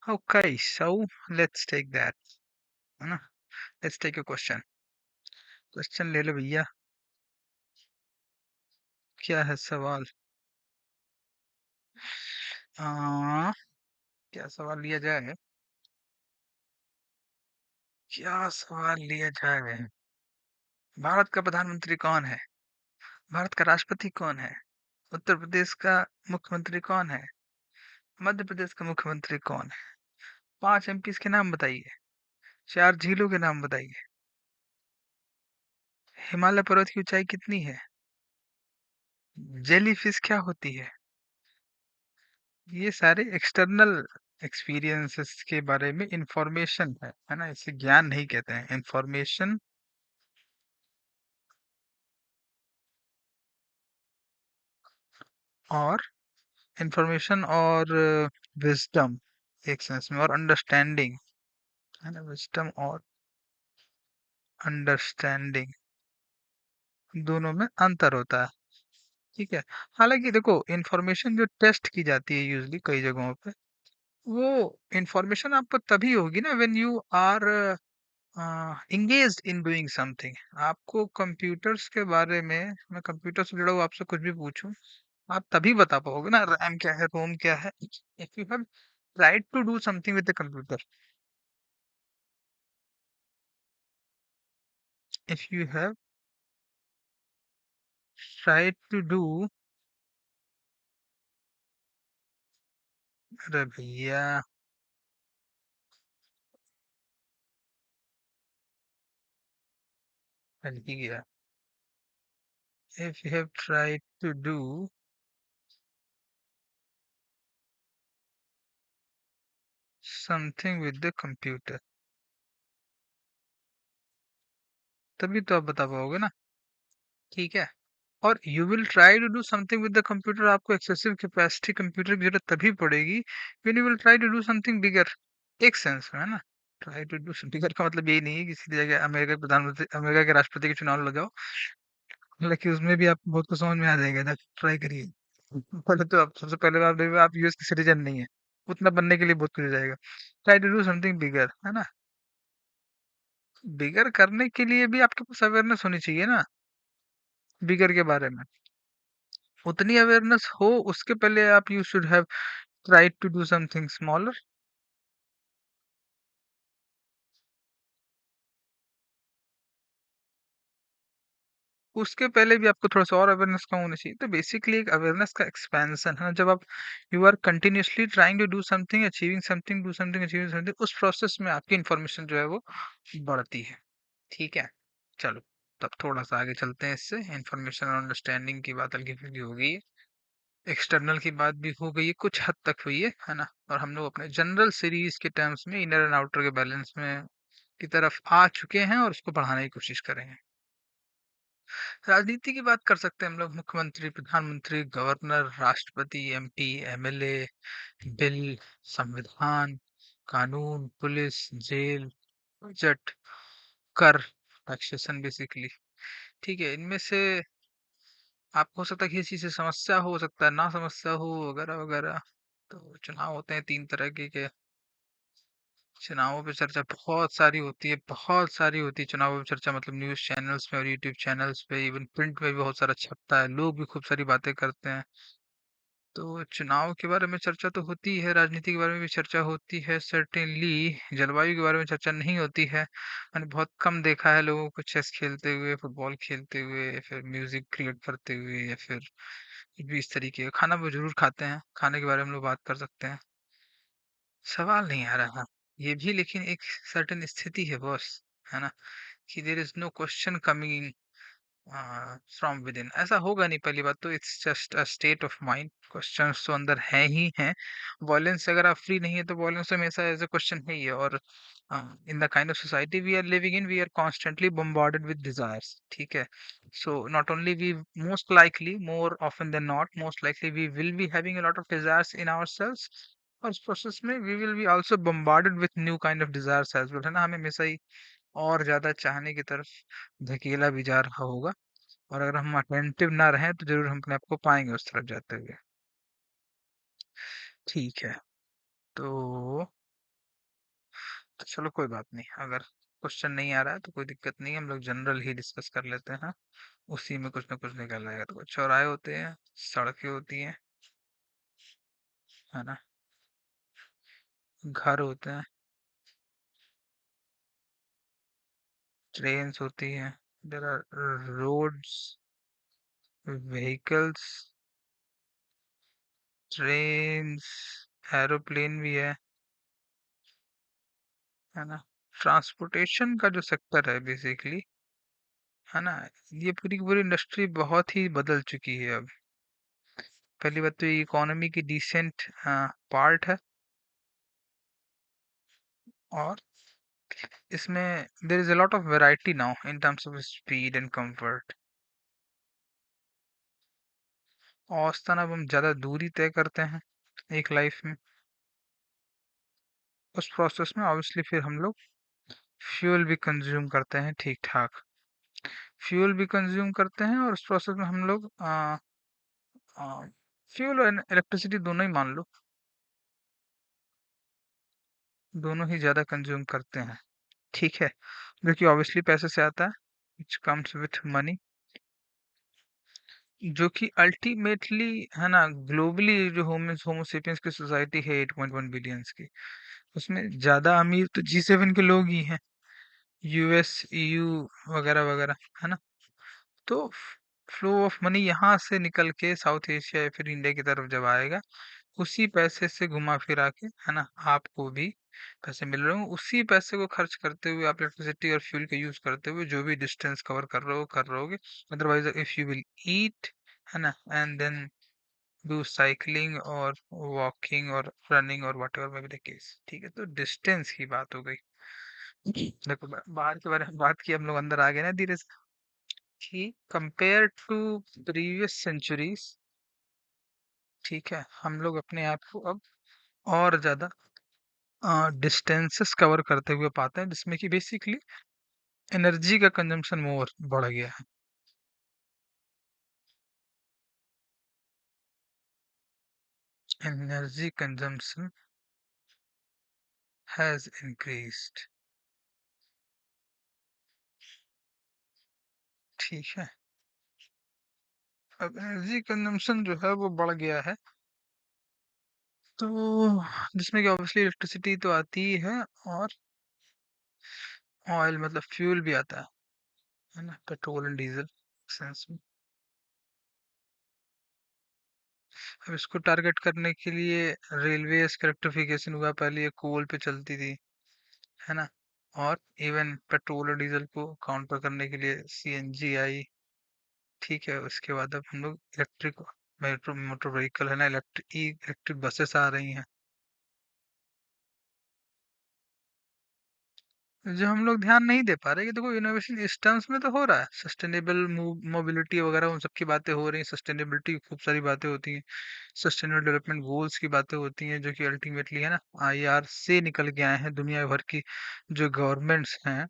Okay, so let's take that, है ना? Let's take a question. Question ले लो भैया। क्या है सवाल? आ, क्या सवाल लिया जाए? क्या सवाल लिया जाए? भारत का प्रधानमंत्री कौन है? भारत का राष्ट्रपति कौन है? उत्तर प्रदेश का मुख्यमंत्री कौन है? मध्य प्रदेश का मुख्यमंत्री कौन है? 5 एमपीज के नाम बताइए। 4 झीलों के नाम बताइए। हिमालय पर्वत की ऊंचाई कितनी है? जेली फिश क्या होती है? ये सारे एक्सटर्नल एक्सपीरियंसेस के बारे में इंफॉर्मेशन है ना? इसे ज्ञान नहीं कहते हैं, इंफॉर्मेशन। और इंफॉर्मेशन और विजडम एक सेंस में, और अंडरस्टैंडिंग, है ना? विजडम और अंडरस्टैंडिंग दोनों में अंतर होता है। ठीक है। हालांकि देखो, इंफॉर्मेशन जो टेस्ट की जाती है यूजली कई जगहों पे, वो इंफॉर्मेशन आपको तभी होगी ना when you are engaged in doing something। आपको कंप्यूटर्स के बारे में, मैं कंप्यूटर से जुड़ा हुआ आपसे कुछ भी पूछूं, आप तभी बता पाओगे ना रैम क्या है, रोम क्या है, if you have tried to do something with the computer. If you have tried to do, अरे भैया हल ही गया। If you have tried to do something with the computer, तभी तो आप बता पाओगे ना। ठीक है। और you will try to do something with the computer, आपको एक्सेसिव कैपेसिटी कंप्यूटर की जरूरत तभी पड़ेगी when you will try to do something bigger. एक सेंस में, है ना? ट्राई टू डू बिगर का मतलब यही नहीं है कि सीधी जगह अमेरिका के प्रधानमंत्री, अमेरिका के राष्ट्रपति के चुनाव लगाओ, हालांकि उसमें भी आप बहुत कुछ समझ में आ जाएगा, ट्राई करिए। पहले तो आप, सबसे पहले आप देखो, आप यूएस के सिटीजन नहीं है, उतना बनने के लिए बहुत कुछ हो जाएगा। Try to do something bigger, है ना? बिगर करने के लिए भी आपके पास अवेयरनेस होनी चाहिए ना, बिगर के बारे में। उतनी अवेयरनेस हो उसके पहले आप, you should have tried to do something smaller. उसके पहले भी आपको थोड़ा सा और अवेयरनेस का होना चाहिए। तो बेसिकली एक अवेयरनेस का एक्सपेंशन है ना, जब आप, you are continuously trying to do something, achieving something, do something, achieving something, उस प्रोसेस में आपकी इंफॉर्मेशन जो है वो बढ़ती है। ठीक है। चलो, तब थोड़ा सा आगे चलते हैं। इससे इंफॉर्मेशन और अंडरस्टैंडिंग की बात हल्की फुल्की हो गई है, एक्सटर्नल की बात भी हो गई है, कुछ हद तक हुई है ना? और हम लोग अपने जनरल सीरीज के टर्म्स में इनर एंड आउटर के बैलेंस में की तरफ आ चुके हैं और उसको बढ़ाने की कोशिश करेंगे। राजनीति की बात कर सकते हैं हम लोग, मुख्यमंत्री, प्रधानमंत्री, गवर्नर, राष्ट्रपति, एमपी, एमएलए, बिल, संविधान, कानून, पुलिस, जेल, बजट, कर, टैक्सेशन बेसिकली। ठीक है। इनमें से आपको हो सकता है किसी चीज से समस्या हो सकता है ना, समस्या हो, वगैरह वगैरह। तो चुनाव होते हैं 3 तरह के चुनावों पे चर्चा बहुत सारी होती है, बहुत सारी होती है चुनावों पे चर्चा, मतलब न्यूज़ चैनल्स पे और यूट्यूब चैनल्स पे, इवन प्रिंट में भी बहुत सारा छपता है, लोग भी खूब सारी बातें करते हैं। तो चुनाव के बारे में चर्चा तो होती है, राजनीति के बारे में भी चर्चा होती है सर्टेनली। जलवायु के बारे में चर्चा नहीं होती है। मैंने बहुत कम देखा है लोगों को चेस खेलते हुए, फुटबॉल खेलते हुए, या फिर म्यूजिक क्रिएट करते हुए, या फिर कुछ भी इस तरीके का। खाना वो जरूर खाते हैं, खाने के बारे में हम लोग बात कर सकते हैं। सवाल नहीं आ रहा ये भी, लेकिन एक सर्टेन स्थिति है बॉस, है ना? कि there is no question coming from within, ऐसा होगा नहीं। पहली बात तो it's just a state of mind, questions तो अंदर हैं ही हैं। वॉयलेंस से अगर आप फ्री नहीं है तो वॉयलेंस हमेशा एज अ क्वेश्चन है ही है। और in the kind of society we are living in, we are constantly bombarded with desires। ठीक है। So not only we, most likely, more often than not, most likely we will be having a lot of desires in ourselves, और इस process में we will be also bombarded with new kind of desires as well, है ना? हमें हमेशा ही और ज्यादा चाहने की तरफ धकेला भी जा रहा होगा। और अगर हम अटेंटिव ना रहें तो जरूर हम अपने आप को पाएंगे उस तरफ जाते हुए। ठीक है। तो तो चलो कोई बात नहीं, अगर क्वेश्चन नहीं आ रहा है तो कोई दिक्कत नहीं है, हम लोग जनरल ही डिस्कस कर लेते हैं। उसी में कुछ ना कुछ निकल आएगा। तो चौराहे होते हैं, सड़कें होती हैं, है ना, घर होते हैं, ट्रेन्स होती हैं, there are roads, vehicles, trains, aeroplane भी है ना। ट्रांसपोर्टेशन का जो सेक्टर है बेसिकली, है ना, ये पूरी की पूरी इंडस्ट्री बहुत ही बदल चुकी है अब। पहली बात तो ये इकोनॉमी की डिसेंट पार्ट है, और इसमें there is a lot of variety now in terms of speed and comfort. औसतन अब हम ज़्यादा दूरी तय करते हैं एक लाइफ में, उस प्रोसेस में ऑब्वियसली फिर हम लोग फ्यूल भी कंज्यूम करते हैं ठीक ठाक। फ्यूल भी कंज्यूम करते हैं, और उस प्रोसेस में हम लोग फ्यूल और इलेक्ट्रिसिटी दोनों ही मान लो, दोनों ही ज़्यादा कंज्यूम करते हैं। ठीक है, जो कि ऑब्वियसली पैसे से आता है, विच कम्स विथ मनी, जो कि अल्टीमेटली, है ना, ग्लोबली जो होमोसेपियंस की सोसाइटी है 8.1 बिलियंस की, उसमें ज्यादा अमीर तो G7 के लोग ही हैं, यूएस, ईयू वगैरह वगैरह, है ना। तो फ्लो ऑफ मनी यहाँ से निकल के साउथ एशिया या फिर इंडिया की तरफ जब आएगा, उसी पैसे से घुमा फिरा के, है ना, आपको भी पैसे मिल रहे हो, उसी पैसे को खर्च करते हुए आप इलेक्ट्रिसिटी और फ्यूल का यूज करते हुए जो भी डिस्टेंस कवर कर रहे हो कर रहोगे। Otherwise if you will eat, है ना, एंड देन डू साइकिलिंग और वॉकिंग और रनिंग और what ever may be the case, ठीक है, तो डिस्टेंस की बात हो गई। देखो बाहर के बारे में बात की, हम लोग अंदर आ गए ना धीरे से, कि कंपेयर टू प्रीवियस सेंचुरीज, ठीक है, हम लोग अपने आप को अब और ज्यादा डिस्टेंसेस कवर करते हुए पाते हैं, जिसमें कि बेसिकली एनर्जी का कंजम्पशन मोर बढ़ गया है। एनर्जी कंजम्पशन हैज इंक्रीज्ड, ठीक है, अब एनर्जी कंजम्पशन जो है वो बढ़ गया है, तो जिसमें कि ऑब्वियसली इलेक्ट्रिसिटी तो आती ही है, और ऑयल मतलब फ्यूल भी आता है ना, पेट्रोल एंड डीजल सेंस में। अब इसको टारगेट करने के लिए रेलवे इलेक्ट्रिफिकेशन हुआ, पहले ये कोल पे चलती थी, है ना, और इवन पेट्रोल और डीजल को काउंटर करने के लिए सीएनजी आई, ठीक है, उसके बाद अब हम लोग इलेक्ट्रिक मेट्रो मोटर व्हीकल, है ना, इलेक्ट्रिक बसेस आ रही हैं। जो हम लोग ध्यान नहीं दे पा रहे कि देखो इनोवेशन इस टर्म्स में तो हो रहा है, सस्टेनेबल मोबिलिटी वगैरह उन सब की बातें हो रही हैं, सस्टेनेबिलिटी की खूब सारी बातें होती हैं, सस्टेनेबल डेवलपमेंट गोल्स की बातें होती हैं, जो कि अल्टीमेटली, है ना, आईआर से निकल के आए हैं। दुनिया भर की जो गवर्नमेंट्स हैं,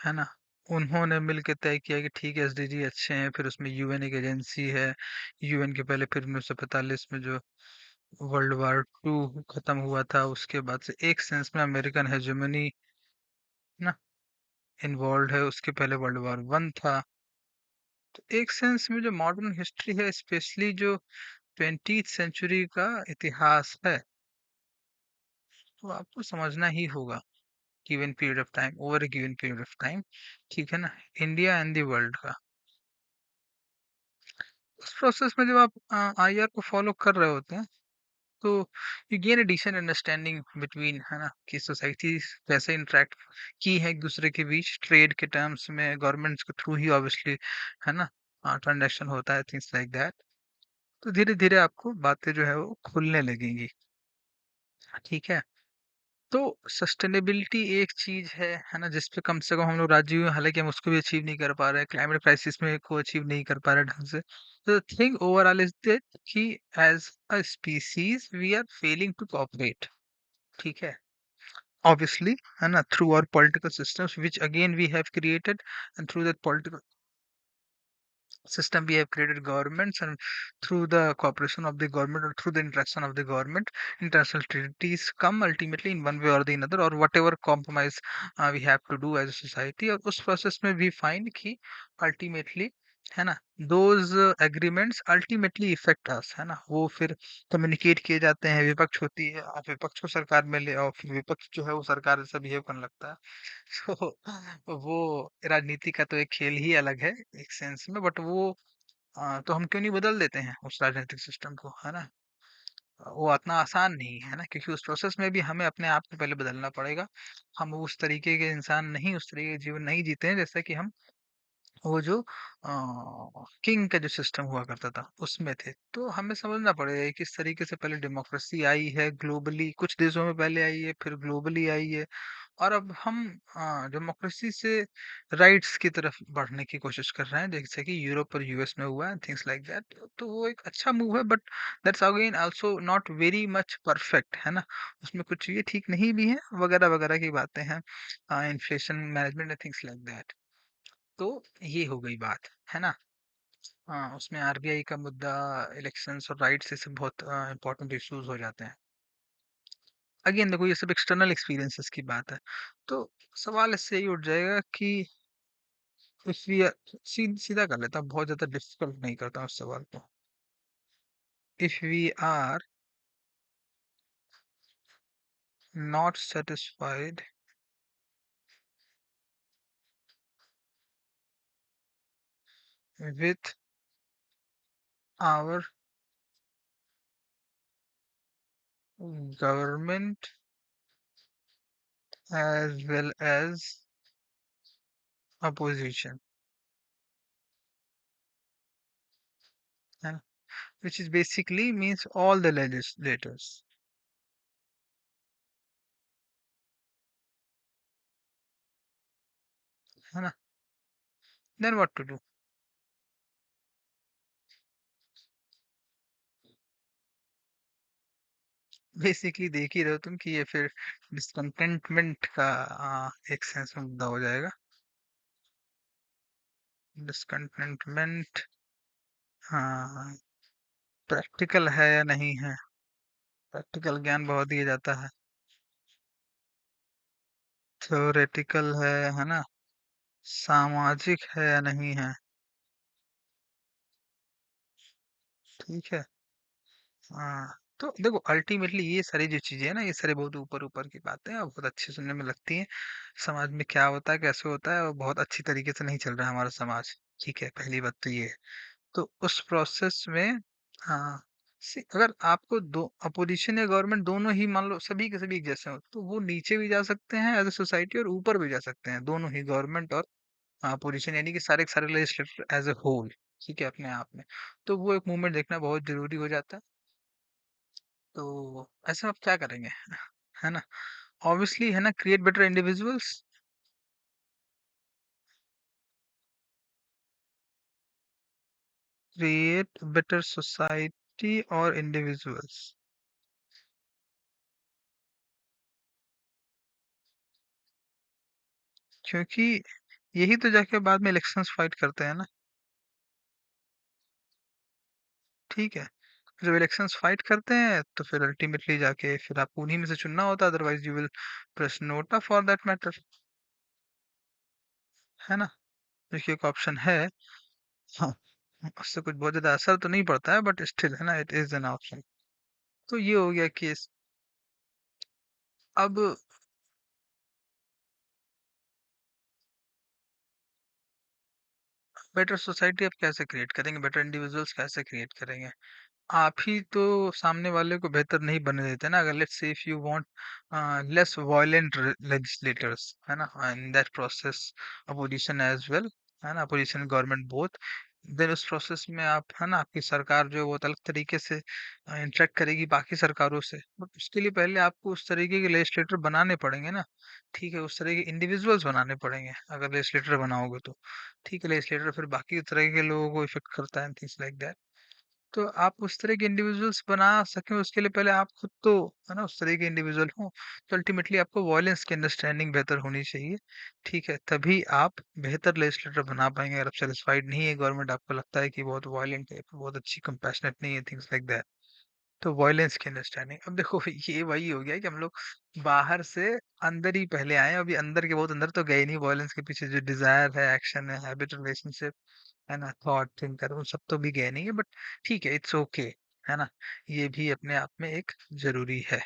है ना, उन्होंने मिलकर तय किया कि ठीक है एसडीजी अच्छे हैं, फिर उसमें यूएन एक एजेंसी है, यूएन के पहले फिर 1945 में जो वर्ल्ड वॉर 2 खत्म हुआ था, उसके बाद से एक सेंस में अमेरिकन हेजेमनी ना इन्वॉल्व है, उसके पहले वर्ल्ड वॉर 1 था। तो एक सेंस में जो मॉडर्न हिस्ट्री है, स्पेशली जो 20th सेंचुरी का इतिहास है, तो आपको समझना ही होगा, given period of time, over A given period of time, ठीक है ना, इंडिया एंड द वर्ल्ड का। उस प्रोसेस में जब आप आईआर को फॉलो कर रहे होते हैं, तो you gain a decent understanding between, है ना, कि सोसाइटी कैसे इंटरेक्ट की है एक दूसरे के बीच, ट्रेड के टर्म्स में गवर्नमेंट्स के थ्रू ही ऑब्वियसली, है ना, ट्रांजैक्शन होता है, थिंग्स लाइक दैट। तो धीरे धीरे आपको बातें जो है वो खुलने लगेंगी, ठीक है। तो सस्टेनेबिलिटी एक चीज है ना, जिस पे कम से कम हम लोग राज्य में, हालांकि हम उसको भी अचीव नहीं कर पा रहे हैं, क्लाइमेट क्राइसिस में को अचीव नहीं कर पा रहे ढंग से। तो थिंग ओवरऑल इज दैट कि as a species we are failing to cooperate, ठीक है, ऑब्वियसली, है ना, through our political systems which again we have created, and through that political system we have created governments, and through the cooperation of the government or through the interaction of the government, international treaties come ultimately in one way or the another, or whatever compromise we have to do as a society, और उस process में we find कि ultimately, है ना, those agreements ultimately affect us, है ना, वो फिर कम्युनिकेट किए जाते हैं, विपक्ष होती है, आप विपक्ष को सरकार में ले आओ, फिर विपक्ष जो है वो सरकार जैसा बिहेव करने लगता है। तो वो राजनीति का तो एक खेल ही अलग है एक सेंस में, बट वो तो हम क्यों नहीं बदल देते हैं उस राजनीतिक सिस्टम को, है ना? वो इतना आसान नहीं है ना, क्योंकि उस प्रोसेस में भी हमें अपने आप को पहले बदलना पड़ेगा। हम उस तरीके के इंसान नहीं, उस तरीके का जीवन नहीं जीते हैं जैसे कि हम वो जो किंग का जो सिस्टम हुआ करता था उसमें थे। तो हमें समझना पड़ेगा कि किस तरीके से पहले डेमोक्रेसी आई है ग्लोबली, कुछ देशों में पहले आई है, फिर ग्लोबली आई है, और अब हम डेमोक्रेसी से राइट्स की तरफ बढ़ने की कोशिश कर रहे हैं, जैसे कि यूरोप और यूएस में हुआ है, थिंग्स लाइक दैट। तो वो एक अच्छा मूव है, but that's again also not very much perfect, है ना? उसमें कुछ चीजें ठीक नहीं भी हैं, वगैरह वगैरह की बातें हैं, inflation management and things like that. तो ये हो गई बात, है ना? हाँ, उसमें आरबीआई का मुद्दा, इलेक्शंस और राइट्स, ये सब बहुत इंपॉर्टेंट इश्यूज हो जाते हैं। अगेन देखो, ये सब एक्सटर्नल एक्सपीरियंसेस की बात है। तो सवाल इससे यही उठ जाएगा कि इफ वी सीधा कर लेता हूँ, बहुत ज्यादा डिफिकल्ट नहीं करता हूँ इस सवाल को। If we are not satisfied with our government as well as opposition, है ना, which is basically means all the legislators, है ना, then what to do? Basically देख ही रहे हो तुम कि ये फिर डिसकंटेंटमेंट का एक सेंस में मुद्दा हो जाएगा। डिसकंटेंटमेंट, हाँ, प्रैक्टिकल है या नहीं है, प्रैक्टिकल ज्ञान बहुत दिया जाता है, थ्योरेटिकल है ना, सामाजिक है या नहीं है, ठीक है। हाँ, तो देखो अल्टीमेटली ये सारी जो चीजें है ना, ये सारे बहुत ऊपर ऊपर की बातें हैं और बहुत अच्छी सुनने में लगती हैं। समाज में क्या होता है, कैसे होता है, और बहुत अच्छी तरीके से नहीं चल रहा है हमारा समाज, ठीक है, पहली बात तो ये है। तो उस प्रोसेस में, हाँ, अगर आपको दो अपोजिशन या गवर्नमेंट दोनों ही मान लो सभी के सभी एक जैसे हो, तो वो नीचे भी जा सकते हैं एज ए सोसाइटी और ऊपर भी जा सकते हैं, दोनों ही गवर्नमेंट और अपोजिशन, यानी कि सारे के सारे लेजिस्लेटर एज ए होल, ठीक है, अपने आप में। तो वो एक मूवमेंट देखना बहुत जरूरी हो जाता है। तो ऐसे में आप क्या करेंगे, है ना? ऑब्वियसली, है ना, create better individuals, create better society और इंडिविजुअल्स, क्योंकि यही तो जाके बाद में इलेक्शंस फाइट करते हैं ना, ठीक है। जब इलेक्शंस फाइट करते हैं तो फिर अल्टीमेटली जाके फिर आपको उन्हीं में से चुनना होता है, otherwise you will press NOTA for that matter, है ना? देखिए एक ऑप्शन है, हाँ, उससे कुछ बहुत ज्यादा असर तो नहीं पड़ता है, बट स्टिल, है ना, इट इज एन ऑप्शन। तो ये हो गया केस। अब बेटर सोसाइटी आप कैसे क्रिएट करेंगे, बेटर इंडिविजुअल्स कैसे क्रिएट करेंगे? आप ही तो सामने वाले को बेहतर नहीं बनने देते ना। अगर let's say if you want less violent legislators, है ना, in that process opposition as well, है ना, अपोजिशन गवर्नमेंट बोथ, देन उस प्रोसेस में आप, है ना, आपकी सरकार जो है वो अलग तरीके से इंटरेक्ट करेगी बाकी सरकारों से, बट उसके लिए पहले आपको उस तरीके के लेजिस्लेटर बनाने पड़ेंगे ना, ठीक है, उस तरह के इंडिविजुअल्स बनाने पड़ेंगे अगर लेजिस्लेटर बनाओगे तो, ठीक है। लेजिस्लेटर फिर बाकी तरह के लोगों को इफेक्ट करता है, थिंग्स लाइक दैट। तो आप उस तरह के इंडिविजुअल्स बना सकें उसके लिए पहले आप खुद तो है ना उस तरह के इंडिविजुअल हो। तो अल्टीमेटली आपको वॉयलेंस की अंडरस्टैंडिंग बेहतर होनी चाहिए। ठीक है, तभी आप बेहतर लेजिस्लेटर बना पाएंगे। अगर आप सेटिस्फाइड नहीं है गवर्नमेंट, आपको लगता है कि बहुत वायलेंट है, बहुत अच्छी कंपैशनेट नहीं है, थिंग्स लाइक दैट, तो वॉयलेंस की अंडरस्टैंडिंग। अब देखो ये वही हो गया कि हम लोग बाहर से अंदर ही पहले आए, अभी अंदर के बहुत अंदर तो गए नहीं। वॉयलेंस के पीछे जो डिजायर है, एक्शन है, हैबिट, रिलेशनशिप है ना, थॉट, थिंकर, वो सब तो भी गए नहीं है, बट ठीक है, इट्स ओके, है ना? ये भी अपने आप में एक ज़रूरी है।